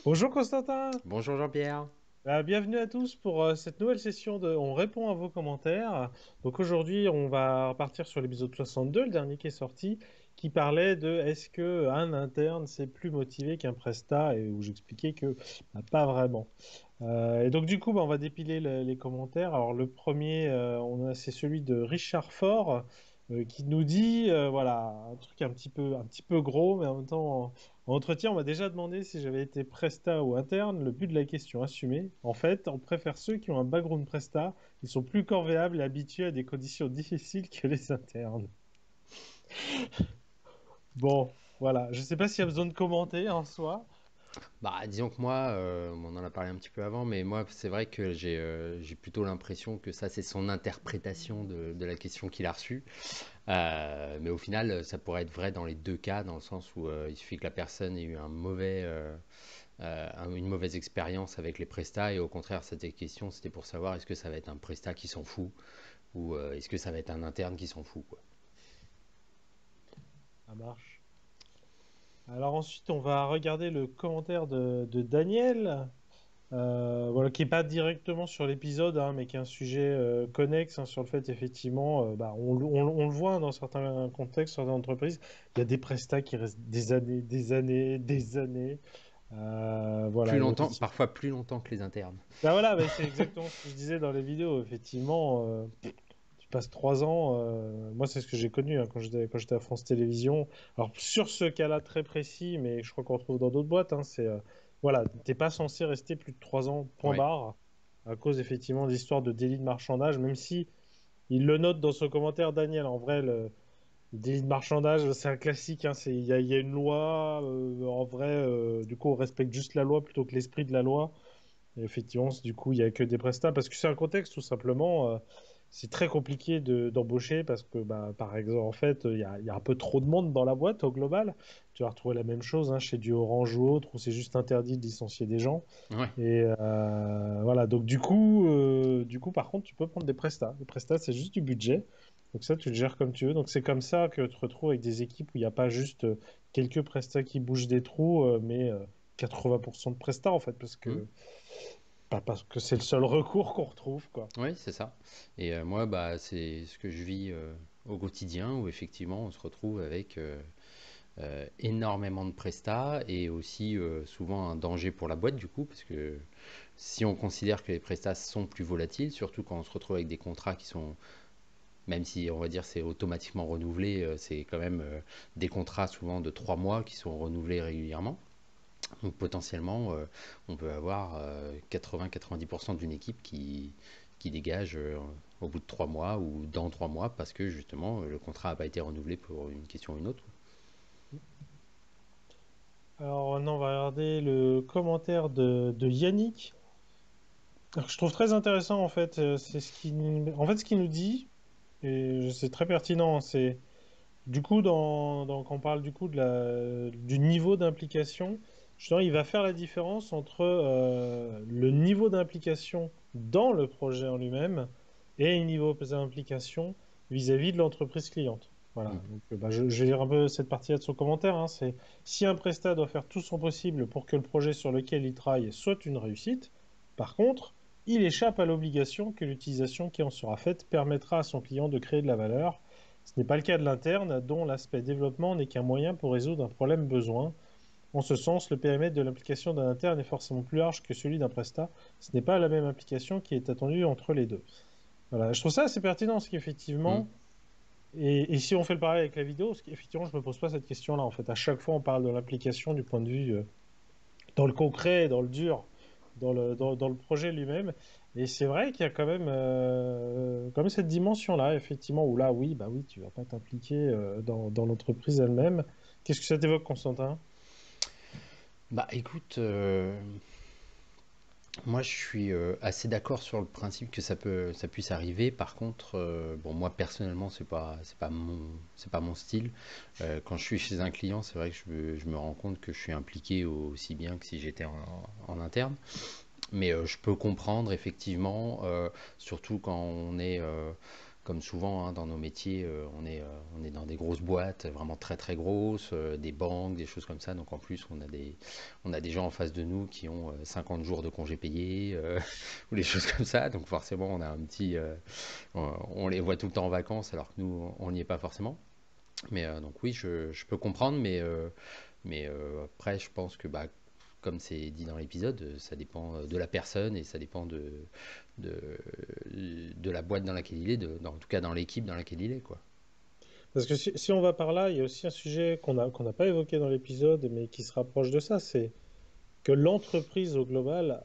Bonjour Constantin. Bonjour Jean-Pierre. Bienvenue à tous pour cette nouvelle session de On répond à vos commentaires. Donc aujourd'hui, on va repartir sur l'épisode 62, le dernier qui est sorti, qui parlait de est-ce que un interne c'est plus motivé qu'un prestat et où j'expliquais que pas vraiment. Et donc du coup, on va dépiler les commentaires. Alors le premier, c'est celui de Richard Faure qui nous dit, voilà, un truc un petit peu gros, mais en même temps, en entretien, on m'a déjà demandé si j'avais été presta ou interne. Le but de la question assumé, en fait, on préfère ceux qui ont un background presta. Ils sont plus corvéables et habitués à des conditions difficiles que les internes. Bon, voilà. Je sais pas s'il y a besoin de commenter en soi. Bah, disons que moi, on en a parlé un petit peu avant, mais moi, c'est vrai que j'ai plutôt l'impression que ça, c'est son interprétation de la question qu'il a reçue. Mais au final, ça pourrait être vrai dans les deux cas, dans le sens où il suffit que la personne ait eu une mauvaise expérience avec les prestats, et au contraire, cette question, c'était pour savoir est-ce que ça va être un prestat qui s'en fout, ou est-ce que ça va être un interne qui s'en fout, quoi. Ça marche. Alors ensuite, on va regarder le commentaire de Daniel. Voilà, qui n'est pas directement sur l'épisode, hein, mais qui est un sujet connexe, hein, sur le fait, effectivement, on le voit, hein, dans certains contextes, certaines entreprises, il y a des prestats qui restent des années, des années, des années. Plus Voilà, et longtemps, effectivement. parfois plus longtemps que les internes. Ben voilà, ben c'est exactement ce que je disais dans les vidéos. Effectivement, tu passes 3 ans. Moi, c'est ce que j'ai connu, hein, quand j'étais à France Télévisions. Alors, sur ce cas-là très précis, mais je crois qu'on retrouve dans d'autres boîtes, hein, voilà, t'es pas censé rester plus de 3 ans, point Ouais. barre, à cause effectivement d'histoires de délit de marchandage, même si il le note dans son commentaire, Daniel. En vrai, le délit de marchandage, c'est un classique, hein, il y a une loi. En vrai, du coup, on respecte juste la loi plutôt que l'esprit de la loi. Et effectivement, du coup, il n'y a que des prestats parce que c'est un contexte tout simplement. C'est très compliqué d'embaucher parce que, bah, par exemple, en fait, il y a un peu trop de monde dans la boîte au global. Tu vas retrouver la même chose, hein, chez du Orange ou autre où c'est juste interdit de licencier des gens. Ouais. Et voilà. Donc du coup, par contre, tu peux prendre des prestats. Les prestats, c'est juste du budget. Donc ça, tu le gères comme tu veux. Donc c'est comme ça que tu te retrouves avec des équipes où il n'y a pas juste quelques prestats qui bougent des trous, mais 80% de prestats en fait, Hmm. parce que c'est le seul recours qu'on retrouve, quoi. Oui, c'est ça. Et moi, bah, c'est ce que je vis au quotidien, où effectivement, on se retrouve avec énormément de prestats et aussi souvent un danger pour la boîte, du coup, parce que si on considère que les prestats sont plus volatiles, surtout quand on se retrouve avec des contrats qui sont, même si on va dire c'est automatiquement renouvelé, c'est quand même des contrats souvent de 3 mois qui sont renouvelés régulièrement. Donc potentiellement, on peut avoir 80-90% d'une équipe qui dégage au bout de 3 mois ou dans 3 mois parce que justement le contrat n'a pas été renouvelé pour une question ou une autre. Alors maintenant, on va regarder le commentaire de Yannick. Alors, je trouve très intéressant, en fait, ce qu'il nous dit, et c'est très pertinent, c'est du coup, quand on parle du coup du niveau d'implication, justement, il va faire la différence entre le niveau d'implication dans le projet en lui-même et le niveau d'implication vis-à-vis de l'entreprise cliente. Voilà. Mm. Donc, je vais lire un peu cette partie-là de son commentaire, hein. C'est si un prestat doit faire tout son possible pour que le projet sur lequel il travaille soit une réussite, par contre, il échappe à l'obligation que l'utilisation qui en sera faite permettra à son client de créer de la valeur. Ce n'est pas le cas de l'interne, dont l'aspect développement n'est qu'un moyen pour résoudre un problème besoin. En ce sens, le périmètre de l'implication d'un interne est forcément plus large que celui d'un prestat. Ce n'est pas la même implication qui est attendue entre les deux. Voilà, je trouve ça assez pertinent, parce Mm. qu'effectivement, et si on fait le parallèle avec la vidéo, parce qu'effectivement, je me pose pas cette question-là. En fait, à chaque fois, on parle de l'implication du point de vue dans le concret, dans le dur, dans le projet lui-même. Et c'est vrai qu'il y a quand même cette dimension-là, effectivement, où là, oui, bah oui, tu vas pas t'impliquer dans l'entreprise elle-même. Qu'est-ce que ça t'évoque, Constantin? Bah écoute, moi je suis assez d'accord sur le principe que ça puisse arriver. Par contre, bon moi personnellement c'est pas mon style. Quand je suis chez un client, c'est vrai que je me rends compte que je suis impliqué aussi bien que si j'étais en interne. Mais je peux comprendre effectivement, surtout quand on est comme souvent hein, dans nos métiers, on est dans des grosses boîtes, vraiment très très grosses, des banques, des choses comme ça. Donc en plus, on a des gens en face de nous qui ont 50 jours de congés payés ou des choses comme ça. Donc forcément, on a un petit, on les voit tout le temps en vacances, alors que nous, on n'y est pas forcément. Mais donc oui, je peux comprendre, mais après, je pense que bah, comme c'est dit dans l'épisode, ça dépend de la personne et ça dépend de, de la boîte dans laquelle il est, en tout cas dans l'équipe dans laquelle il est, quoi. Parce que si on va par là, il y a aussi un sujet qu'on n'a pas évoqué dans l'épisode, mais qui se rapproche de ça, c'est que l'entreprise au global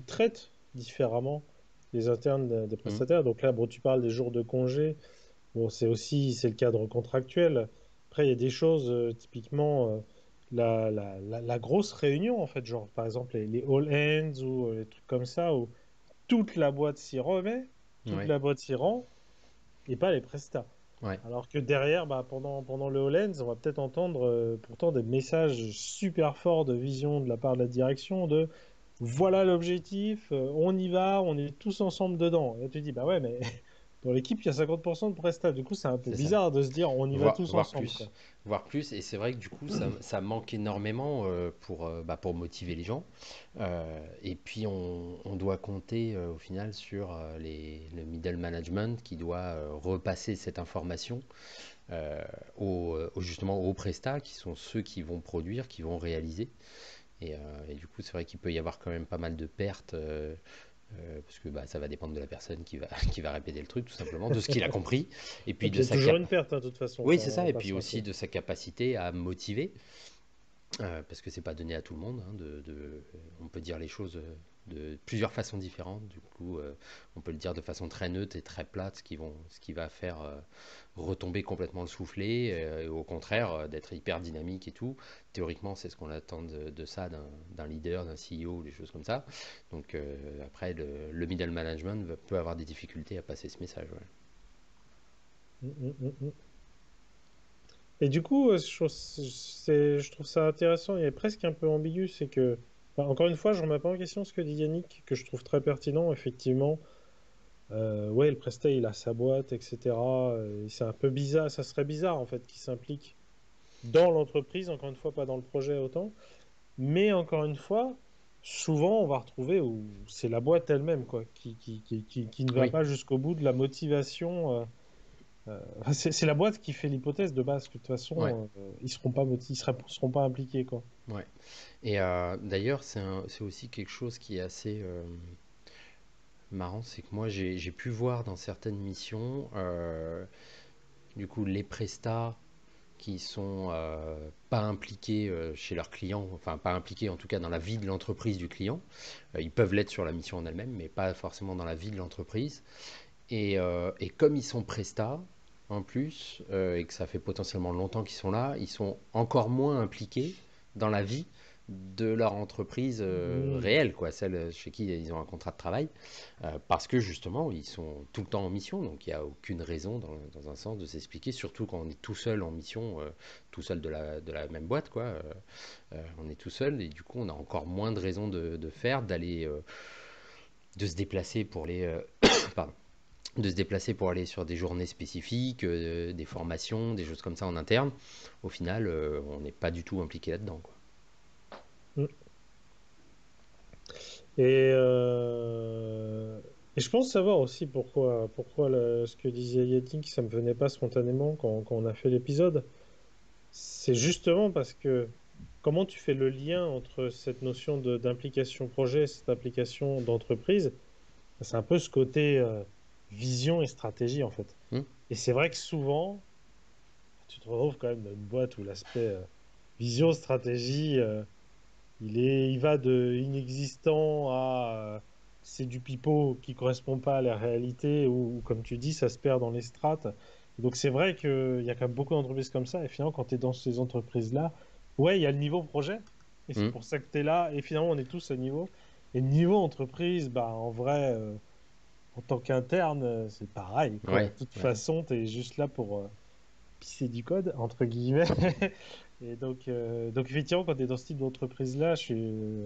traite différemment les internes des Mhm. prestataires. Donc là, bon, tu parles des jours de congé. Bon, c'est le cadre contractuel. Après, il y a des choses, typiquement, la grosse réunion, en fait, genre, par exemple, les all hands ou les trucs comme ça, où toute la boîte s'y remet, toute Ouais, la boîte s'y rend, et pas les prestats. ouais, Alors que derrière, bah, pendant le All-Hands, on va peut-être entendre pourtant des messages super forts de vision de la part de la direction de voilà l'objectif, on y va, on est tous ensemble dedans. Et là, tu dis, bah ouais, mais dans l'équipe, il y a 50% de prestats. Du coup, c'est un peu c'est ça. bizarre de se dire on y va tous Voir ensemble, plus. quoi. Voir plus. Et c'est vrai que du coup, ça manque énormément bah, pour motiver les gens. Et puis, on doit compter au final sur le middle management qui doit repasser cette information justement aux prestats qui sont ceux qui vont produire, qui vont réaliser. Et du coup, c'est vrai qu'il peut y avoir quand même pas mal de pertes. Parce que bah, ça va dépendre de la personne qui va répéter le truc, tout simplement, de ce qu'il a compris, et Et puis puis, de il y a sa toujours cap une perte, hein, de toute façon, oui, ça, c'est on ça, va et pas puis se aussi mentir. de sa capacité à motiver, parce que c'est pas donné à tout le monde, hein, on peut dire les choses de plusieurs façons différentes, du coup, on peut le dire de façon très neutre et très plate, ce qui va faire retomber complètement le soufflet, et au contraire, d'être hyper dynamique et tout. Théoriquement, c'est ce qu'on attend de ça, d'un leader, d'un CEO, des choses comme ça. Donc après, le middle management peut avoir des difficultés à passer ce message. Ouais. Mm, mm, mm, mm. Et du coup, je trouve ça intéressant et presque un peu ambigu, c'est que, enfin, encore une fois, je ne remets pas en question ce que dit Yannick, que je trouve très pertinent, effectivement. Ouais, le Prestat, il a sa boîte, etc. Et c'est un peu bizarre, ça serait bizarre, en fait, qu'il s'implique dans l'entreprise, encore une fois, pas dans le projet autant. Mais encore une fois, souvent, on va retrouver où c'est la boîte elle-même, quoi, qui ne va Oui, pas jusqu'au bout de la motivation. C'est la boîte qui fait l'hypothèse de base que de toute ouais, façon, ils seront pas seront pas impliqués, quoi. ouais. Et d'ailleurs, c'est aussi quelque chose qui est assez marrant, c'est que moi j'ai pu voir dans certaines missions, du coup, les prestats qui sont pas impliqués chez leurs clients, enfin pas impliqués en tout cas dans la vie de l'entreprise du client. Ils peuvent l'être sur la mission en elle-même, mais pas forcément dans la vie de l'entreprise. Et comme ils sont prestats, en plus, et que ça fait potentiellement longtemps qu'ils sont là, ils sont encore moins impliqués dans la vie de leur entreprise Hmm. réelle, quoi, celle chez qui ils ont un contrat de travail, parce que justement, ils sont tout le temps en mission, donc il n'y a aucune raison, dans un sens, de s'expliquer, surtout quand on est tout seul en mission, tout seul de la même boîte, quoi. On est tout seul, et du coup, on a encore moins de raisons de faire, de se déplacer pour les, pardon, de se déplacer pour aller sur des journées spécifiques, des formations, des choses comme ça en interne. Au final, on n'est pas du tout impliqué là-dedans, quoi. Hmm. Et, euh, et je pense savoir aussi pourquoi ce que disait Yeti, ça me venait pas spontanément quand on a fait l'épisode. C'est justement parce que comment tu fais le lien entre cette notion d'implication projet et cette implication d'entreprise, c'est un peu ce côté vision et stratégie en fait. Hmm. Et c'est vrai que souvent, tu te retrouves quand même dans une boîte où l'aspect vision, stratégie, il va de inexistant à c'est du pipeau qui correspond pas à la réalité ou comme tu dis, ça se perd dans les strates. Et donc c'est vrai qu'il y a quand même beaucoup d'entreprises comme ça. Et finalement, quand tu es dans ces entreprises-là, ouais, il y a le niveau projet. Et c'est Hmm. pour ça que tu es là. Et finalement, on est tous à niveau. Et le niveau entreprise, bah, en vrai, en tant qu'interne, c'est pareil, quoi. De Ouais, toute ouais. façon, tu es juste là pour pisser du code, entre guillemets. Et donc effectivement, quand tu es dans ce type d'entreprise-là, je suis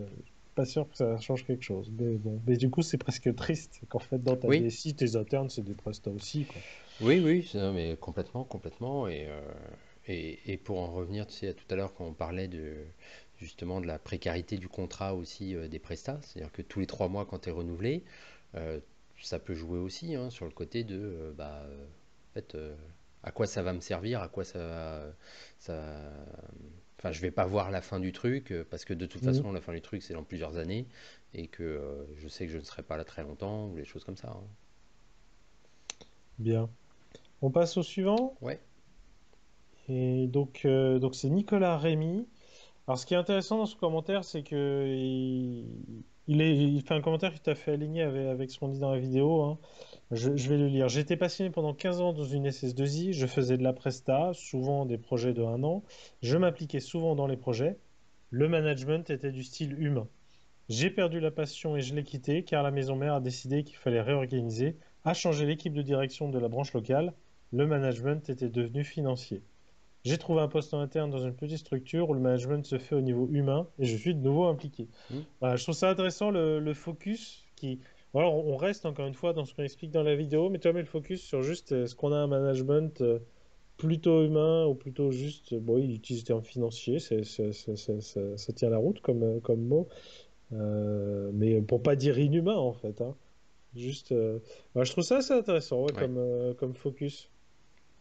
pas sûr que ça change quelque chose. Mais bon, mais du coup, c'est presque triste qu'en fait, dans ta Oui, DSI, tes internes, c'est des prestats aussi, quoi. Oui, oui, mais complètement, complètement. Et pour en revenir, tu sais, à tout à l'heure quand on parlait justement de la précarité du contrat aussi des prestats, c'est-à-dire que tous les 3 mois quand tu es renouvelé, euh, ça peut jouer aussi hein, sur le côté de, en fait, à quoi ça va me servir, à quoi ça, enfin, je vais pas voir la fin du truc parce que de toute Mhm. façon, la fin du truc c'est dans plusieurs années et que je sais que je ne serai pas là très longtemps ou les choses comme ça, hein. Bien. On passe au suivant. Ouais, Et donc c'est Nicolas Rémy. Alors, ce qui est intéressant dans ce commentaire, c'est que il fait un commentaire tout à fait aligné avec ce qu'on dit dans la vidéo, hein. Je vais le lire. J'étais passionné pendant 15 ans dans une SS2I. Je faisais de la presta, souvent des projets de 1 an. Je m'impliquais souvent dans les projets. Le management était du style humain. J'ai perdu la passion et je l'ai quitté car la maison mère a décidé qu'il fallait réorganiser, a changé l'équipe de direction de la branche locale. Le management était devenu financier. J'ai trouvé un poste en interne dans une petite structure où le management se fait au niveau humain et je suis de nouveau impliqué. hmm, Voilà, je trouve ça intéressant le focus qui. Alors, on reste encore une fois dans ce qu'on explique dans la vidéo, mais tu mets le focus sur juste est-ce qu'on a un management plutôt humain ou plutôt juste. Bon, il utilise le terme financier, ça tient la route comme mot, mais pour pas dire inhumain en fait, hein. Juste. Voilà, je trouve ça assez intéressant ouais, ouais. comme focus.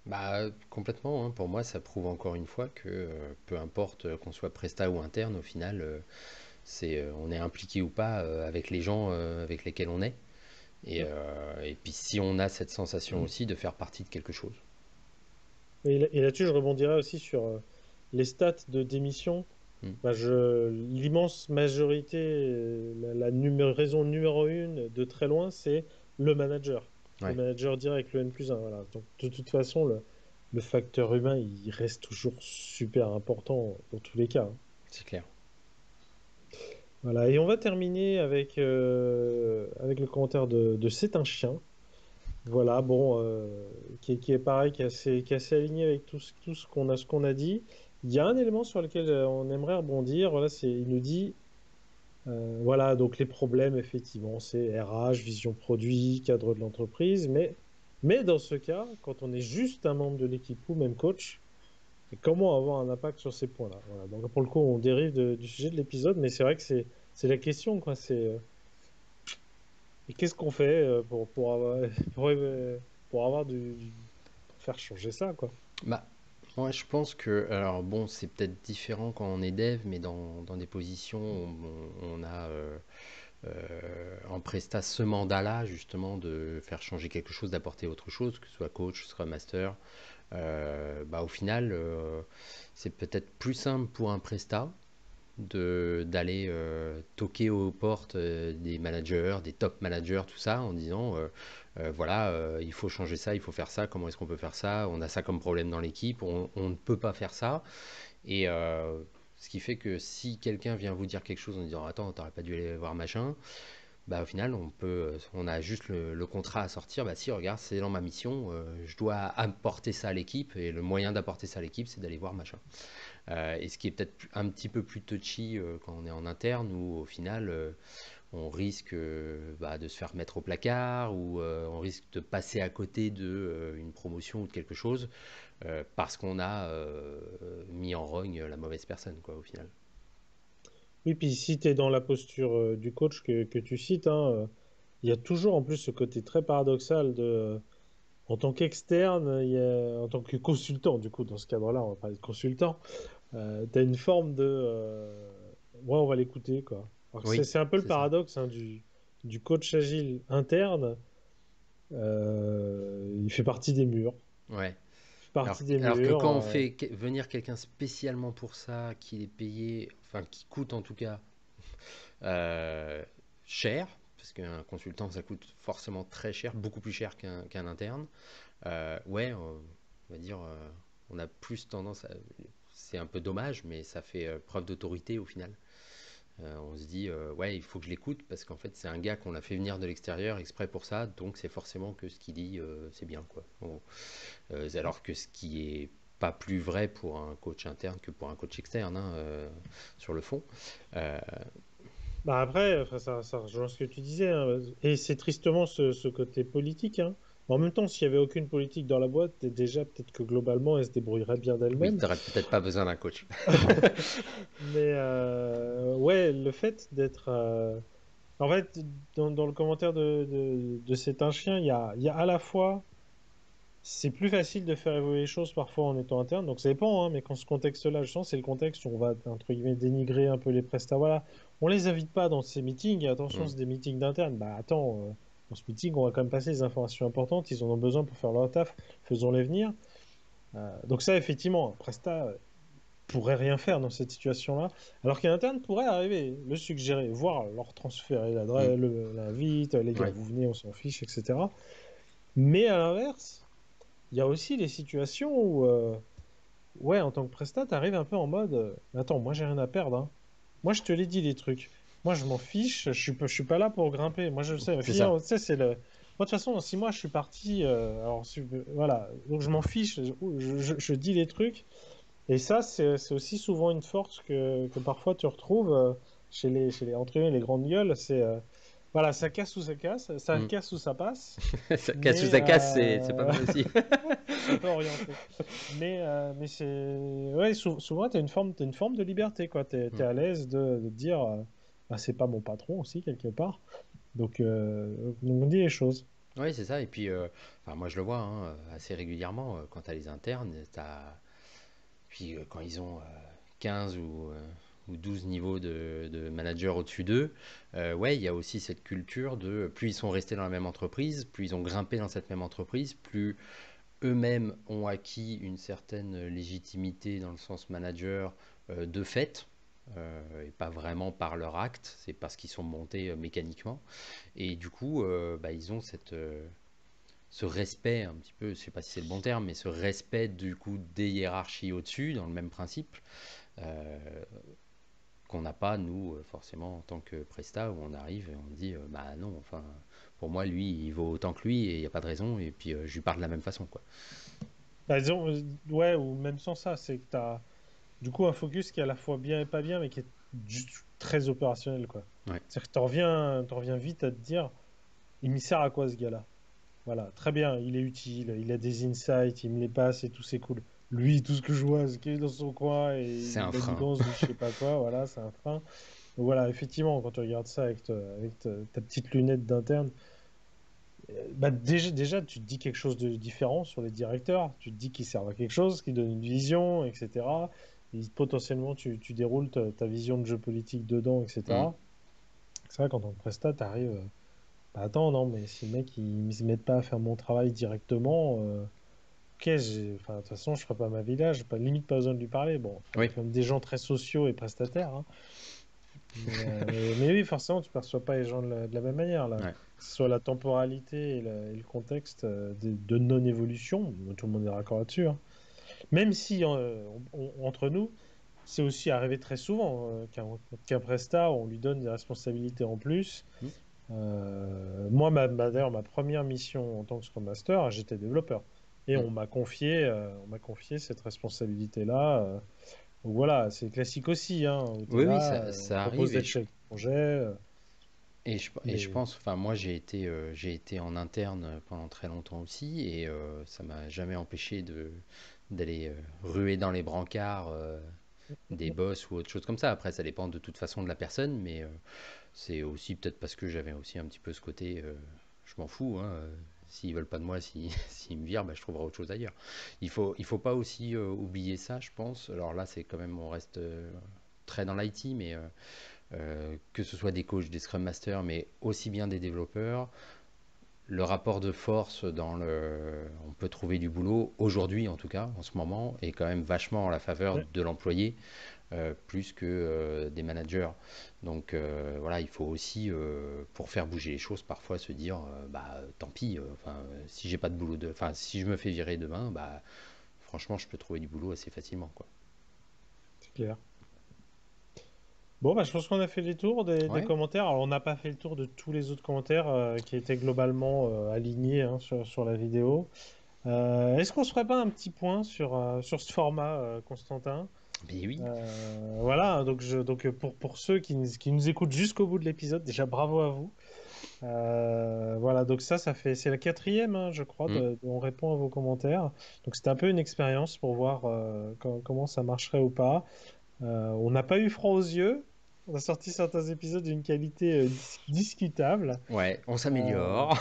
Bah, complètement, hein. Pour moi, ça prouve encore une fois que peu importe qu'on soit presta ou interne, au final, on est impliqué ou pas avec les gens avec lesquels on est. Et puis si on a cette sensation aussi de faire partie de quelque chose. Et là-dessus, je rebondirais aussi sur les stats de démission. Hmm. Bah, l'immense majorité, raison numéro une de très loin, c'est le manager. Le Ouais, manager direct, le N+1. Voilà. Donc, de toute façon, le facteur humain, il reste toujours super important dans tous les cas, hein. c'est clair. Voilà. Et on va terminer avec le commentaire de C'est un chien. Voilà, bon, qui est pareil, qui est assez aligné avec tout ce qu'on a dit. Il y a un élément sur lequel on aimerait rebondir. Voilà, il nous dit, voilà, donc les problèmes, effectivement, c'est RH, vision produit, cadre de l'entreprise, mais dans ce cas, quand on est juste un membre de l'équipe ou même coach, et comment avoir un impact sur ces points-là? Voilà, donc pour le coup, on dérive du sujet de l'épisode, mais c'est vrai que c'est la question, quoi. Et qu'est-ce qu'on fait pour avoir, pour avoir pour faire changer ça, quoi. Bah, moi je pense que, alors bon, c'est peut-être différent quand on est dev, mais dans des positions où on a en presta ce mandat-là, justement, de faire changer quelque chose, d'apporter autre chose, que ce soit coach, Scrum Master, bah, au final, c'est peut-être plus simple pour un presta d'aller toquer aux portes des managers, des top managers, tout ça, en disant voilà, il faut changer ça, il faut faire ça, comment est-ce qu'on peut faire ça, on a ça comme problème dans l'équipe, on ne peut pas faire ça. Et ce qui fait que si quelqu'un vient vous dire quelque chose en disant attends, t'aurais pas dû aller voir machin, bah, au final, on a juste le contrat à sortir. Bah, si, regarde, c'est dans ma mission, je dois apporter ça à l'équipe, et le moyen d'apporter ça à l'équipe, c'est d'aller voir machin. Et ce qui est peut-être un petit peu plus touchy quand on est en interne, où au final, on risque bah, de se faire mettre au placard, ou on risque de passer à côté de une promotion ou de quelque chose, parce qu'on a mis en rogne la mauvaise personne, quoi, au final. Oui, puis si tu es dans la posture du coach que tu cites, hein, il y a toujours en plus ce côté très paradoxal en tant qu'externe, en tant que consultant, du coup, dans ce cadre-là, on va parler de consultant, tu as une forme ouais, on va l'écouter, quoi. Alors que Oui, c'est un peu le c'est ça. paradoxe hein, du coach agile interne. Il fait partie des murs. Ouais. Il fait partie des Alors que murs. quand on fait venir quelqu'un spécialement pour ça, qui est payé, enfin qui coûte en tout cas euh, cher, parce qu'un consultant ça coûte forcément très cher, beaucoup plus cher qu'un interne, ouais, on va dire, on a plus tendance à. C'est un peu dommage, mais ça fait preuve d'autorité au final. On se dit, ouais, il faut que je l'écoute parce qu'en fait, c'est un gars qu'on a fait venir de l'extérieur exprès pour ça, donc c'est forcément que ce qu'il dit, c'est bien, quoi. Bon. Alors que ce qui est pas plus vrai pour un coach interne que pour un coach externe, hein, sur le fond. Euh, Bah après, enfin, ça rejoint ce que tu disais, hein. Et c'est tristement ce côté politique, hein. En même temps, s'il n'y avait aucune politique dans la boîte, déjà, peut-être que globalement, elle se débrouillerait bien Oui, d'elle-même. t'aurais peut-être pas besoin d'un coach. Mais ouais, le fait d'être... En fait, dans le commentaire de C'est un chien, il y a à la fois... C'est plus facile de faire évoluer les choses parfois en étant interne, donc ça dépend, hein, mais quand ce contexte-là, je sens, c'est le contexte où on va, entre guillemets, dénigrer un peu les prestats. Voilà, on les invite pas dans ces meetings, et attention, Hmm. c'est des meetings d'interne. Bah attends, dans ce meeting, on va quand même passer des informations importantes, ils en ont besoin pour faire leur taf, faisons-les venir. Donc ça, effectivement, un prestat pourrait rien faire dans cette situation-là, alors qu'un interne pourrait arriver, le suggérer, voire leur transférer Hmm. l'invite, les gars, Ouais. vous venez, on s'en fiche, etc. Mais à l'inverse, il y a aussi des situations où, ouais, en tant que prestat, t'arrives un peu en mode, attends, moi j'ai rien à perdre, hein. Moi je te l'ai dit les trucs. Moi je m'en fiche, je suis pas là pour grimper. Moi je sais, C'est ça. tu sais, c'est le. Moi de toute façon, dans 6 mois je suis parti. Voilà, donc je m'en fiche, je dis les trucs. Et ça, c'est aussi souvent une force que parfois tu retrouves entre guillemets, les grandes gueules. Voilà, ça casse ou ça casse, ça Hmm. casse ou ça passe. Ça casse ou Mais ça casse, c'est pas mal aussi. c'est un peu orienté. Mais ouais, souvent, t'as une forme de liberté, quoi. T'es Hmm. à l'aise de te dire, bah, c'est pas mon patron aussi, quelque part. Donc on dit les choses. Oui, c'est ça. Et puis, enfin, moi je le vois hein, assez régulièrement quand tu as les internes, puis quand ils ont 15 ou 12 niveaux de manager au-dessus d'eux, ouais, il y a aussi cette culture de plus ils sont restés dans la même entreprise, plus ils ont grimpé dans cette même entreprise, plus eux-mêmes ont acquis une certaine légitimité dans le sens manager de fait. Et pas vraiment par leur acte, c'est parce qu'ils sont montés mécaniquement. Et du coup, bah, ils ont ce respect un petit peu, je sais pas si c'est le bon terme, mais ce respect du coup des hiérarchies au-dessus, dans le même principe, euh, qu'on n'a pas nous forcément en tant que presta, où on arrive et on dit bah non, enfin pour moi lui il vaut autant que lui et il n'y a pas de raison et puis je lui parle de la même façon quoi. Bah, disons, ouais, ou même sans ça, c'est que t'as du coup un focus qui est à la fois bien et pas bien, mais qui est juste très opérationnel, quoi. Ouais, C'est-à-dire que t'en reviens vite à te dire, il me sert à quoi ce gars-là? Voilà, très bien, il est utile, il a des insights, il me les passe et tout, c'est cool. Lui, tout ce que je vois, c'est qu'il est dans son coin et c'est il un frein. manigance du je sais pas quoi, voilà, c'est un frein. Donc voilà, effectivement, quand tu regardes ça avec ta petite lunette d'interne, bah déjà, tu te dis quelque chose de différent sur les directeurs, tu te dis qu'ils servent à quelque chose, qu'ils donnent une vision, etc. Et potentiellement, tu déroules ta vision de jeu politique dedans, Mm. etc. C'est vrai, quand on prestat, t'arrives. Bah attends, non, mais si le mec il se met pas à faire mon travail directement, ok, enfin, de toute façon, je ferai pas ma village, pas, limite pas besoin de lui parler. Bon, enfin, il y a Oui, quand même des gens très sociaux et prestataires, hein. Mais oui, forcément, tu perçois pas les gens de la même manière, là. ouais. Que ce soit la temporalité et le contexte de non-évolution, tout le monde est d'accord là-dessus, hein. Même si, entre nous, c'est aussi arrivé très souvent qu'un prestat, on lui donne des responsabilités en plus. Mm. Moi, d'ailleurs, ma première mission en tant que Scrum Master, j'étais développeur. Et Mm. on m'a confié cette responsabilité-là. Donc voilà, c'est classique aussi, hein, où tu es Oui, oui, là, on te ça propose arrive d'être chef de projet. et je Mais pense, enfin moi j'ai été en interne pendant très longtemps aussi et ça m'a jamais empêché d'aller ruer dans les brancards des boss ou autre chose comme ça. Après, ça dépend de toute façon de la personne, mais c'est aussi peut-être parce que j'avais aussi un petit peu ce côté, je m'en fous, hein, s'ils veulent pas de moi, s'ils me virent, bah, je trouverai autre chose ailleurs. Il faut pas aussi oublier ça, je pense. Alors là, c'est quand même, on reste très dans l'IT, mais que ce soit des coachs, des Scrum Masters, mais aussi bien des développeurs, le rapport de force on peut trouver du boulot aujourd'hui en tout cas en ce moment est quand même vachement en la faveur ouais, de l'employé plus que des managers. Donc voilà, il faut aussi, pour faire bouger les choses, parfois se dire, bah tant pis, enfin, si j'ai pas de boulot, enfin, si je me fais virer demain, bah franchement, je peux trouver du boulot assez facilement, quoi. c'est clair. Bon, bah, je pense qu'on a fait les tours des Ouais, commentaires. Alors, on n'a pas fait le tour de tous les autres commentaires qui étaient globalement alignés, hein, sur la vidéo. Est-ce qu'on se ferait pas un petit point sur ce format, Constantin? mais oui, Voilà, donc pour ceux qui nous écoutent jusqu'au bout de l'épisode, déjà bravo à vous. Voilà, donc c'est la quatrième, hein, je crois, Mm. on répond à vos commentaires. Donc c'était un peu une expérience pour voir comment ça marcherait ou pas. On n'a pas eu froid aux yeux. On a sorti certains épisodes d'une qualité discutable. Ouais, on Euh, s'améliore.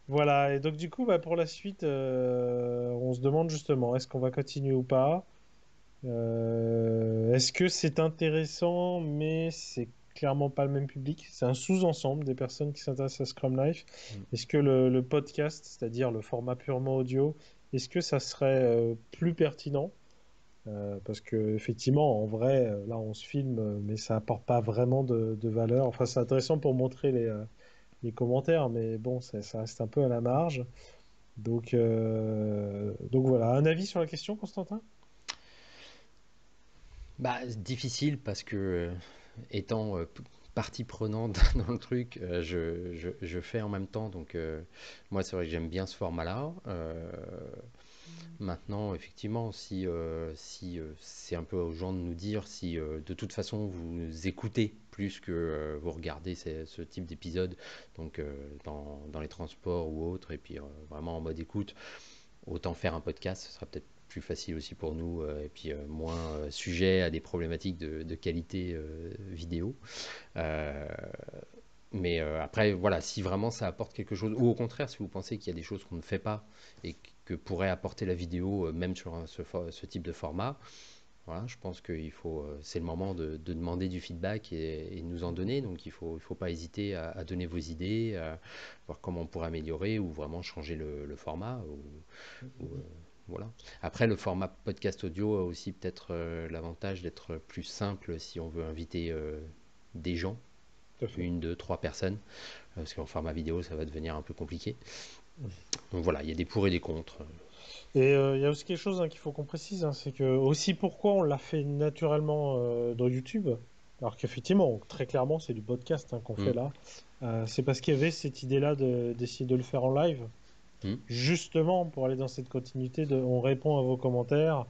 voilà, et donc du coup, bah, pour la suite, on se demande justement, est-ce qu'on va continuer ou pas? Est-ce que c'est intéressant, mais c'est clairement pas le même public? C'est un sous-ensemble des personnes qui s'intéressent à Scrum Life. Mm. Est-ce que le podcast, c'est-à-dire le format purement audio, est-ce que ça serait plus pertinent? Parce que effectivement, en vrai, là, on se filme, mais ça apporte pas vraiment de valeur. Enfin, c'est intéressant pour montrer les commentaires, mais bon, ça reste un peu à la marge. Donc voilà, un avis sur la question, Constantin? Bah, c'est difficile parce que étant partie prenante dans le truc, je fais en même temps. Donc moi, c'est vrai que j'aime bien ce format-là. Maintenant, effectivement, si c'est un peu aux gens de nous dire si de toute façon vous écoutez plus que vous regardez ce type d'épisode, donc dans les transports ou autres, et puis vraiment en mode écoute, autant faire un podcast, ce sera peut-être plus facile aussi pour nous, et puis moins sujet à des problématiques de qualité vidéo. Euh, mais après, voilà, si vraiment ça apporte quelque chose, ou au contraire, si vous pensez qu'il y a des choses qu'on ne fait pas et que pourrait apporter la vidéo, même sur ce type de format, voilà, je pense qu'il faut, c'est le moment de demander du feedback et de nous en donner. Donc il faut pas hésiter à donner vos idées, à voir comment on pourrait améliorer ou vraiment changer le format. Voilà. Après, le format podcast audio a aussi peut-être l'avantage d'être plus simple si on veut inviter des gens, Tout à fait. une, deux, trois personnes, parce qu'en format vidéo, ça va devenir un peu compliqué. Donc voilà, il y a des pour et des contre. Et il y a aussi quelque chose hein, qu'il faut qu'on précise, hein, c'est que aussi pourquoi on l'a fait naturellement dans YouTube, alors qu'effectivement, très clairement, c'est du podcast hein, qu'on fait Hmm, là. C'est parce qu'il y avait cette idée-là d'essayer de le faire en live, hmm. justement pour aller dans cette continuité de on répond à vos commentaires.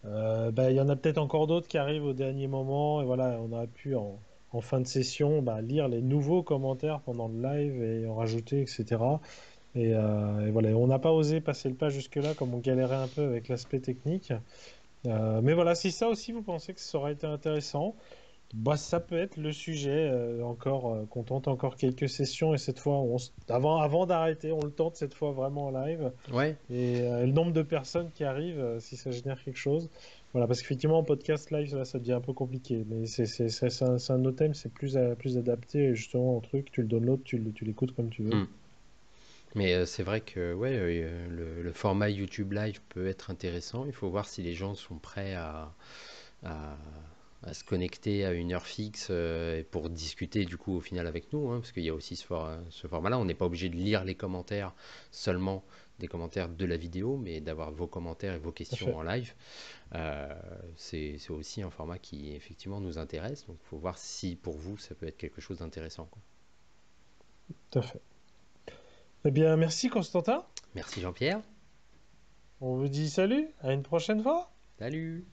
Bah, il y en a peut-être encore d'autres qui arrivent au dernier moment, et voilà, on aurait pu en fin de session bah, lire les nouveaux commentaires pendant le live et en rajouter, etc. Et voilà, on n'a pas osé passer le pas jusque-là, comme on galérait un peu avec l'aspect technique. Mais voilà, si ça aussi vous pensez que ça aurait été intéressant, bah, ça peut être le sujet encore, qu'on tente encore quelques sessions et cette fois, avant d'arrêter, on le tente cette fois vraiment en live. Ouais, Et le nombre de personnes qui arrivent, si ça génère quelque chose. Voilà, parce qu'effectivement, en podcast live, là, ça devient un peu compliqué. Mais c'est un autre thème, c'est plus adapté justement au truc. Tu le downloads, tu l'écoutes comme tu veux. hmm. Mais c'est vrai que ouais, le format YouTube Live peut être intéressant. Il faut voir si les gens sont prêts à, à se connecter à une heure fixe et pour discuter du coup au final avec nous, hein, parce qu'il y a aussi ce format-là. On n'est pas obligé de lire les commentaires seulement des commentaires de la vidéo, mais d'avoir vos commentaires et vos Tout à questions fait. en live. C'est aussi un format qui effectivement nous intéresse. Donc il faut voir si pour vous ça peut être quelque chose d'intéressant, quoi. Tout à fait. Eh bien, merci Constantin. Merci Jean-Pierre. On vous dit salut, à une prochaine fois. Salut!